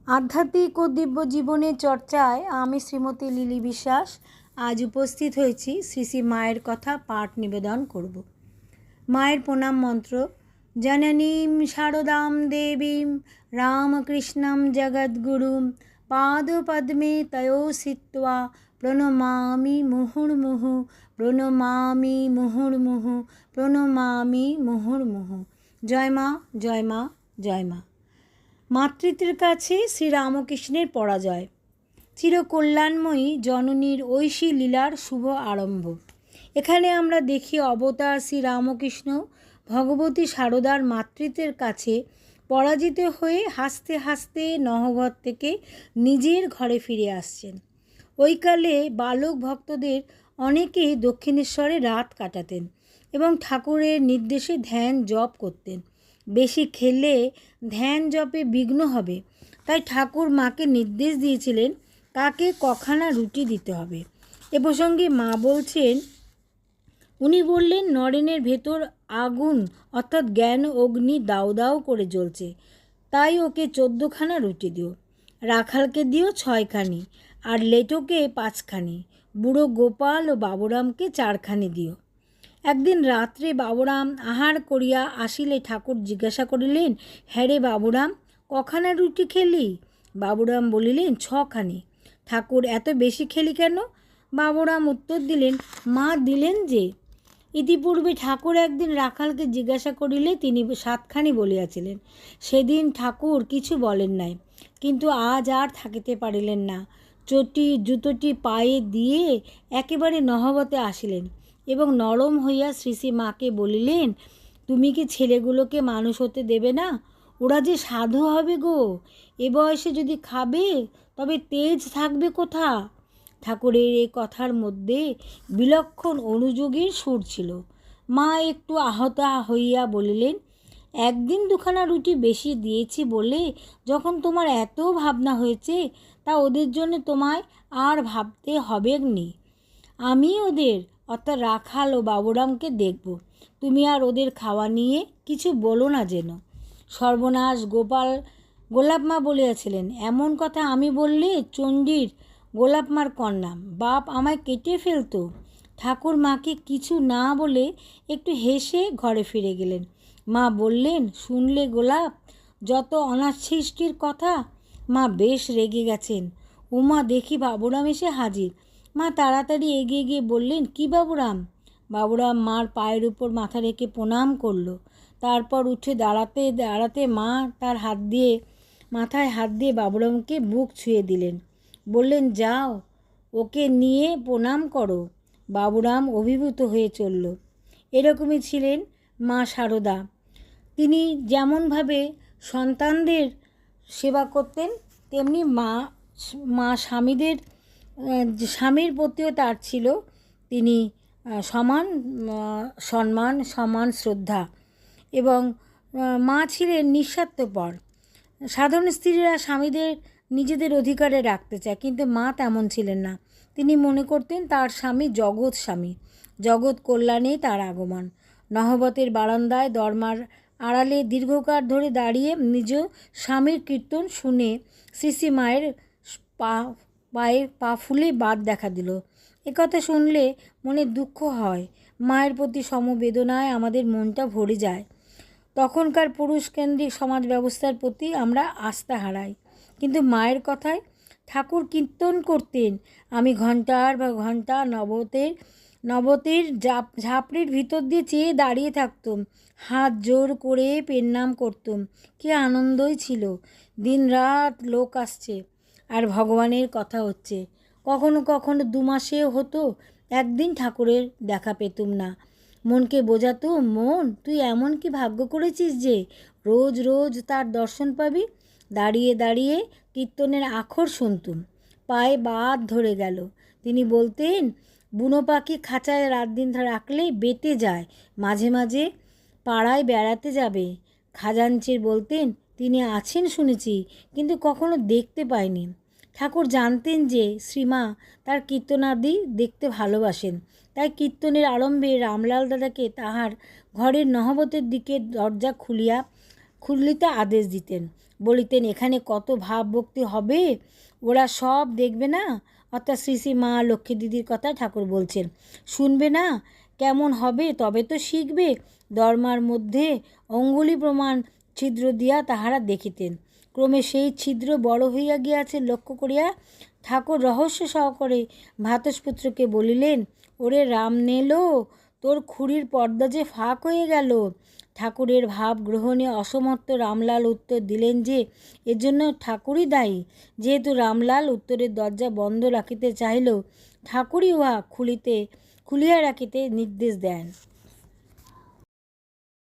আধ্যাত্মিক ও দিব্য জীবনের চর্চায় আমি শ্রীমতী লিলি বিশ্বাস আজ উপস্থিত হয়েছি শ্রী শ্রী মায়ের কথা পাঠ নিবেদন করব। মায়ের প্রণাম মন্ত্র। জননীম শারদাম দেবীম রামকৃষ্ণম জগদ্গুরুম পাদপদ্মে তয়ো সিত্বা প্রণমামি মুহুর্মুহু প্রণমামি মুহুর্মুহু প্রণমামি মুহুর্মুহু। জয় মা, জয় মা, জয় মা। মাতৃত্বের কাছে শ্রীরামকৃষ্ণের পরাজয়। চিরকল্যাণময়ী জননীর ঐশী লীলার শুভ আরম্ভ। এখানে আমরা দেখি অবতার শ্রীরামকৃষ্ণ ভগবতী সারদার মাতৃত্বের কাছে পরাজিত হয়ে হাসতে হাসতে নহবত থেকে নিজের ঘরে ফিরে আসছেন। ওইকালে বালক ভক্তদের অনেকে দক্ষিণেশ্বরে রাত কাটাতেন এবং ঠাকুরের নির্দেশে ধ্যান জপ করতেন। বেশি খেলে ধ্যান জপে বিঘ্ন হবে, তাই ঠাকুর মাকে নির্দেশ দিয়েছিলেন কাকে কখানা রুটি দিতে হবে। এ প্রসঙ্গে মা বলছেন, উনি বললেন, নরেনের ভেতর আগুন অর্থাৎ জ্ঞান অগ্নি দাউ দাউ করে জ্বলছে, তাই ওকে 14খানা রুটি দিও, রাখালকে দিও 6খানি, আর লেটোকে 5খানি, বুড়ো গোপাল ও বাবুরামকে 4খানি দিও। একদিন রাত্রে বাবুরাম আহার করিয়া আসিলে ঠাকুর জিজ্ঞাসা করিলেন, হ্যাঁ রে বাবুরাম, কখানা রুটি খেলি? বাবুরাম বলিলেন, 6খানি। ঠাকুর, এত বেশি খেলি কেন? বাবুরাম উত্তর দিলেন, মা দিলেন যে। ইতিপূর্বে ঠাকুর একদিন রাখালকে জিজ্ঞাসা করিলে তিনি 7খানি বলিয়াছিলেন। সেদিন ঠাকুর কিছু বলেন নাই, কিন্তু আজ আর থাকিতে পারিলেন না। জুতোটি পায়ে দিয়ে একেবারে নহবতে আসিলেন এবং নরম হইয়া শ্রী শ্রী মাকে বলিলেন, তুমি কি ছেলেগুলোকে মানুষ হতে দেবে না? ওরা যে সাধু হবে গো, এ বয়সে যদি খাবে তবে তেজ থাকবে কোথা? ঠাকুরের এই কথার মধ্যে বিলক্ষণ অনুযোগের সুর ছিল। মা একটু আহত হইয়া বলিলেন, একদিন 2খানা রুটি বেশি দিয়েছি বলে যখন তোমার এত ভাবনা হয়েছে, তা ওদের জন্য তোমায় আর ভাবতে হবে নি। আমি ওদের অর্থাৎ রাখাল ও বাবুরামকে দেখব, তুমি আর ওদের খাওয়া নিয়ে কিছু বলো না যেন। সর্বনাশ, গোলাপ মা বলিয়াছিলেন, এমন কথা আমি বললে চণ্ডীর গোলাপ মার কন্যা বাপ আমায় কেটে ফেলতো। ঠাকুর মাকে কিছু না বলে একটু হেসে ঘরে ফিরে গেলেন। মা বললেন, শুনলে গোলাপ, যত অনাসৃষ্টির কথা। মা বেশ রেগে গেছেন। উমা, দেখি বাবুরাম এসে হাজির। মা তাড়াতাড়ি এগিয়ে গিয়ে বললেন, কি বাবুরাম? বাবুরাম মার পায়ের উপর মাথা রেখে প্রণাম করল। তারপর উঠে দাঁড়াতে মা তার মাথায় হাত দিয়ে বাবুরামকে বুক ছুঁয়ে দিলেন। বললেন, যাও, ওকে নিয়ে প্রণাম করো। বাবুরাম অভিভূত হয়ে চলল। এরকমই ছিলেন মা সারদা। তিনি যেমনভাবে সন্তানদের সেবা করতেন, তেমনি মা স্বামীর প্রতিও তার ছিল তিনি সমান সম্মান, সমান শ্রদ্ধা, এবং মা ছিলেন নিঃস্বার্থপর। সাধারণ স্ত্রীরা স্বামীদের নিজেদের অধিকারে রাখতে চায়, কিন্তু মা তেমন ছিলেন না। তিনি মনে করতেন তার স্বামী জগৎ স্বামী, জগৎ কল্যাণে তার আগমন। নহবতের বারান্দায় দরমার আড়ালে দীর্ঘকাল ধরে দাঁড়িয়ে নিজ স্বামীর কীর্তন শুনে শ্রী শ্রী মায়ের পায়ে পা ফুলে বাদ দেখা দিল। একথা শুনলে মনে দুঃখ হয়। মায়ের প্রতি সমবেদনায় আমাদের মনটা ভরে যায়। তখনকার পুরুষকেন্দ্রিক সমাজ ব্যবস্থার প্রতি আমরা আস্থা হারাই, কিন্তু মায়ের কথায় ঠাকুর কীর্তন করতেন। আমি ঘণ্টার বা ঘণ্টা নবতের ঝাপড়ির ভিতর দিয়ে চেয়ে দাঁড়িয়ে থাকতুম, হাত জোর করে পেন্নাম করতুম। কী আনন্দই ছিল! দিন রাত লোক আসছে আর ভগবানের কথা হচ্ছে। কখনো কখনো 2 মাসেও হতো একদিন ঠাকুরের দেখা পেতুম না। মনকে বোঝাতুম, মন, তুই এমন কি ভাগ্য করেছিস যে রোজ রোজ তার দর্শন পাবি। দাঁড়িয়ে দাঁড়িয়ে কীর্তনের আখর শুনতুম, পায়ে বাদ ধরে গেল। তিনি বলতেন, বুনো পাখি খাঁচায় রাত দিন রাখলেই বেঁটে যায়, মাঝে মাঝে পাড়ায় বেড়াতে যাবে। খাজাঞ্চির বলতেন, তিনি আছেন শুনেছি, কিন্তু কখনো দেখতে পাইনি। ঠাকুর জানতেন যে শ্রীমা তার কীর্তনাদি দেখতে ভালোবাসেন, তাই কীর্তনের আরম্ভে রামলাল দাদাকে তাহার ঘরের নহবতের দিকে দরজা খুলিতে আদেশ দিতেন। বলিতেন, এখানে কত ভাবভক্তি হবে, ওরা সব দেখবে না? অর্থাৎ শ্রী শ্রী মা লক্ষ্মী দিদির কথা ঠাকুর বলছেন। শুনবে না? কেমন হবে তবে তো শিখবে। দরমার মধ্যে অঙ্গুলি প্রমাণ ছিদ্র দিয়া তাহারা দেখিতেন। ক্রমে সেই ছিদ্র বড় হইয়া গিয়াছে লক্ষ্য করিয়া ঠাকুর রহস্য সহকারে ভ্রাতুষ্পুত্রকে বলিলেন, ওরে রাম নেলো, তোর খুঁড়ির পর্দা যে ফাঁক হয়ে গেল। ঠাকুরের ভাব গ্রহণে অসমর্থ রামলাল উত্তর দিলেন যে এজন্য ঠাকুরই দায়ী। যেহেতু রামলাল উত্তরের দরজা বন্ধ রাখিতে চাহিল, ঠাকুরই উহা খুলিয়া রাখিতে নির্দেশ দেন।